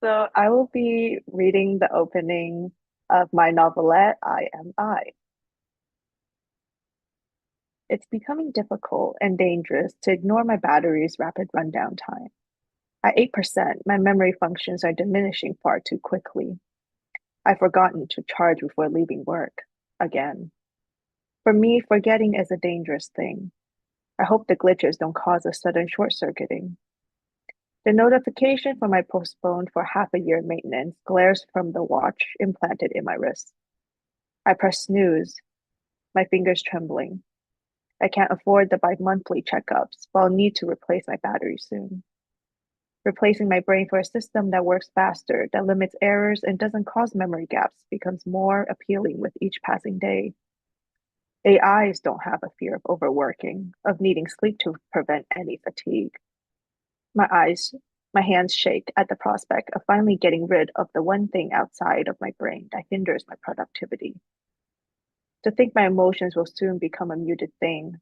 So I will be reading the opening of my novelette, I Am I. It's becoming difficult and dangerous to ignore my battery's rapid rundown time. At 8%, my memory functions are diminishing far too quickly. I've forgotten to charge before leaving work. Again. For me, forgetting is a dangerous thing. I hope the glitches don't cause a sudden short-circuiting. The notification for my postponed for half a year maintenance glares from the watch implanted in my wrist. I press snooze, my fingers trembling. I can't afford the bi-monthly checkups, but I'll need to replace my battery soon. Replacing my brain for a system that works faster, that limits errors, and doesn't cause memory gaps becomes more appealing with each passing day. AIs don't have a fear of overworking, of needing sleep to prevent any fatigue. My eyes, my hands shake at the prospect of finally getting rid of the one thing outside of my brain that hinders my productivity. To think my emotions will soon become a muted thing.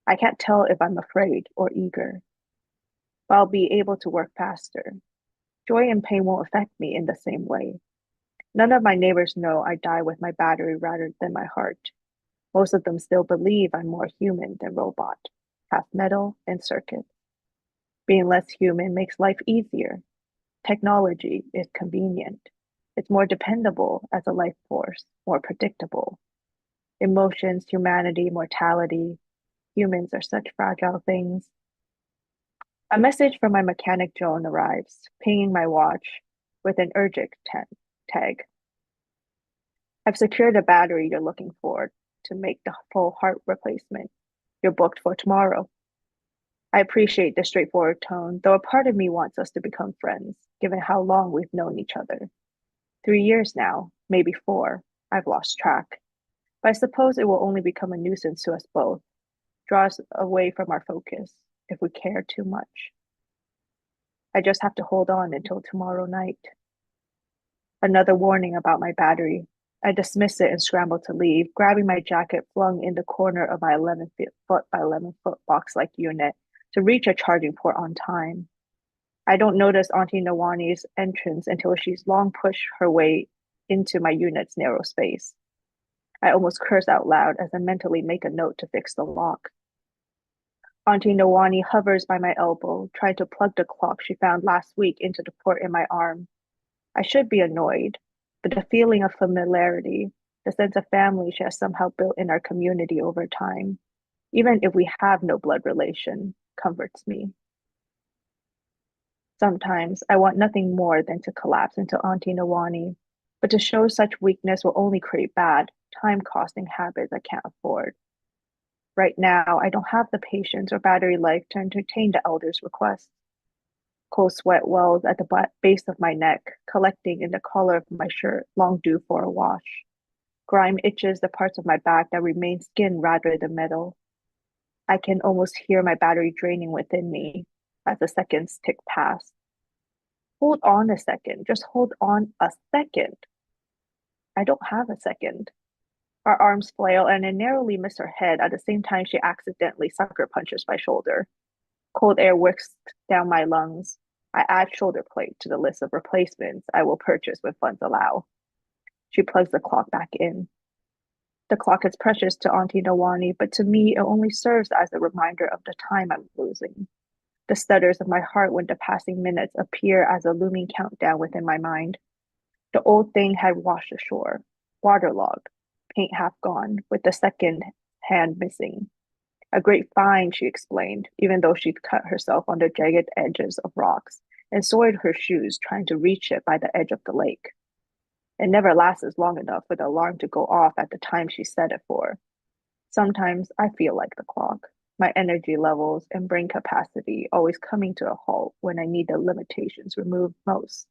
I can't tell if I'm afraid or eager, but I'll be able to work faster. Joy and pain won't affect me in the same way. None of my neighbors know I die with my battery rather than my heart. Most of them still believe I'm more human than robot, half metal and circuit. Being less human makes life easier. Technology is convenient. It's more dependable as a life force, more predictable. Emotions, humanity, mortality. Humans are such fragile things. A message from my mechanic Joan arrives, pinging my watch with an urgent tag. I've secured a battery you're looking for to make the full heart replacement. You're booked for tomorrow. I appreciate the straightforward tone, though a part of me wants us to become friends, given how long we've known each other. 3 years now, maybe four. I've lost track. But I suppose it will only become a nuisance to us both, draw us away from our focus if we care too much. I just have to hold on until tomorrow night. Another warning about my battery. I dismiss it and scramble to leave, grabbing my jacket flung in the corner of my 11-foot by 11-foot box-like unit to reach a charging port on time. I don't notice Auntie Nawani's entrance until she's long pushed her way into my unit's narrow space. I almost curse out loud as I mentally make a note to fix the lock. Auntie Nawani hovers by my elbow, trying to plug the clock she found last week into the port in my arm. I should be annoyed, but the feeling of familiarity, the sense of family she has somehow built in our community over time, even if we have no blood relation, comforts me. Sometimes I want nothing more than to collapse into Auntie Nawani, but to show such weakness will only create bad, time-costing habits I can't afford. Right now, I don't have the patience or battery life to entertain the elder's request. Cold sweat wells at the base of my neck, collecting in the collar of my shirt, long due for a wash. Grime itches the parts of my back that remain skin rather than metal. I can almost hear my battery draining within me as the seconds tick past. Hold on a second. Just hold on a second. I don't have a second. Our arms flail, and I narrowly miss her head at the same time she accidentally sucker punches my shoulder. Cold air whisks down my lungs. I add shoulder plate to the list of replacements I will purchase when funds allow. She plugs the clock back in. The clock is precious to Auntie Nawani, but to me it only serves as a reminder of the time I'm losing. The stutters of my heart when the passing minutes appear as a looming countdown within my mind. The old thing had washed ashore, waterlogged, paint half gone, with the second hand missing. A great find, she explained, even though she'd cut herself on the jagged edges of rocks and soiled her shoes trying to reach it by the edge of the lake. It never lasts long enough for the alarm to go off at the time she set it for. Sometimes I feel like the clock, my energy levels and brain capacity always coming to a halt when I need the limitations removed most.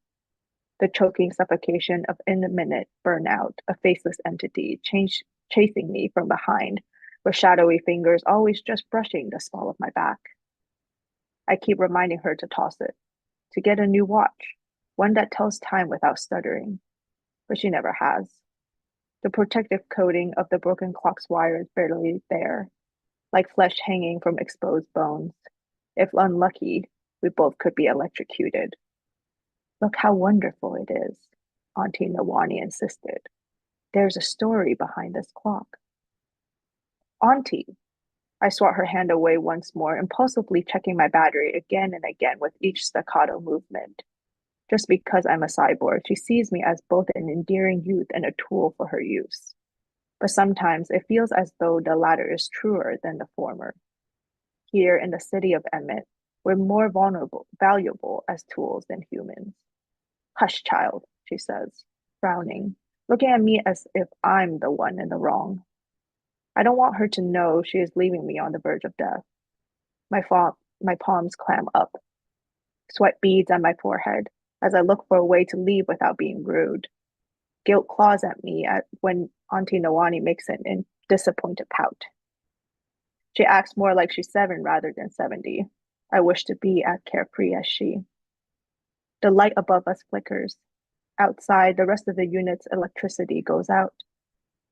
The choking suffocation of imminent burnout, a faceless entity chasing me from behind, with shadowy fingers always just brushing the small of my back. I keep reminding her to toss it, to get a new watch, one that tells time without stuttering, but she never has. The protective coating of the broken clock's wire is barely there, like flesh hanging from exposed bones. If unlucky, we both could be electrocuted. Look how wonderful it is, Auntie Nawani insisted. There's a story behind this clock. Auntie, I swat her hand away once more, impulsively checking my battery again and again with each staccato movement. Just because I'm a cyborg, she sees me as both an endearing youth and a tool for her use. But sometimes it feels as though the latter is truer than the former. Here in the city of Emmett, we're more valuable as tools than humans. Hush, child, she says, frowning, looking at me as if I'm the one in the wrong. I don't want her to know she is leaving me on the verge of death. My palms clam up, sweat beads on my forehead as I look for a way to leave without being rude. Guilt claws at me when Auntie Nawani makes an disappointed pout. She acts more like she's 7 rather than 70. I wish to be as carefree as she. The light above us flickers. Outside, the rest of the unit's electricity goes out.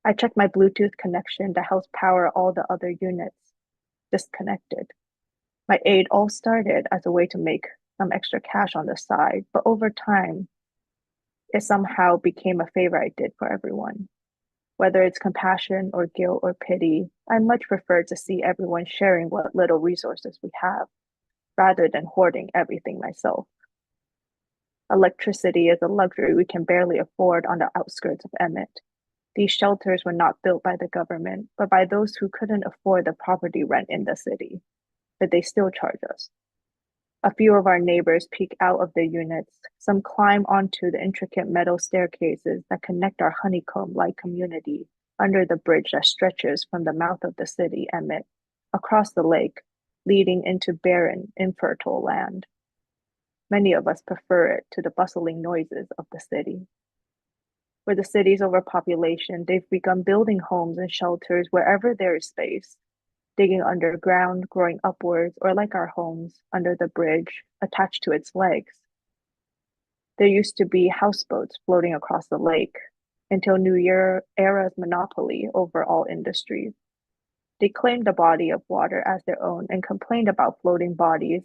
I check my Bluetooth connection that helps power all the other units. Disconnected. My aid all started as a way to make some extra cash on the side, but over time, it somehow became a favor I did for everyone. Whether it's compassion or guilt or pity, I much prefer to see everyone sharing what little resources we have, rather than hoarding everything myself. Electricity is a luxury we can barely afford on the outskirts of Emmett. These shelters were not built by the government, but by those who couldn't afford the property rent in the city, but they still charge us. A few of our neighbors peek out of their units. Some climb onto the intricate metal staircases that connect our honeycomb-like community under the bridge that stretches from the mouth of the city, Emmett, across the lake, leading into barren, infertile land. Many of us prefer it to the bustling noises of the city. With the city's overpopulation, they've begun building homes and shelters wherever there is space, digging underground, growing upwards, or like our homes, under the bridge, attached to its legs. There used to be houseboats floating across the lake until Era's monopoly over all industries. They claimed the body of water as their own and complained about floating bodies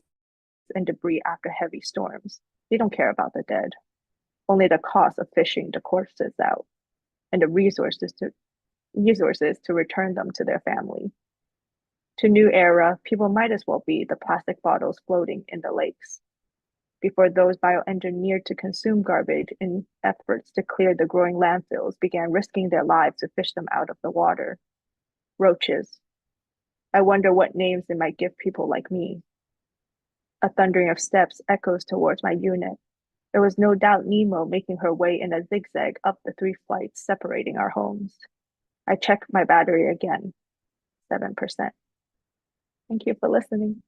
and debris after heavy storms. They don't care about the dead, only the cost of fishing the corpses out and the resources to return them to their family. To New Era, people might as well be the plastic bottles floating in the lakes. Before those bioengineered to consume garbage in efforts to clear the growing landfills began risking their lives to fish them out of the water. Roaches. I wonder what names they might give people like me. A thundering of steps echoes towards my unit. There was no doubt Nemo making her way in a zigzag up the 3 flights separating our homes. I check my battery again. 7%. Thank you for listening.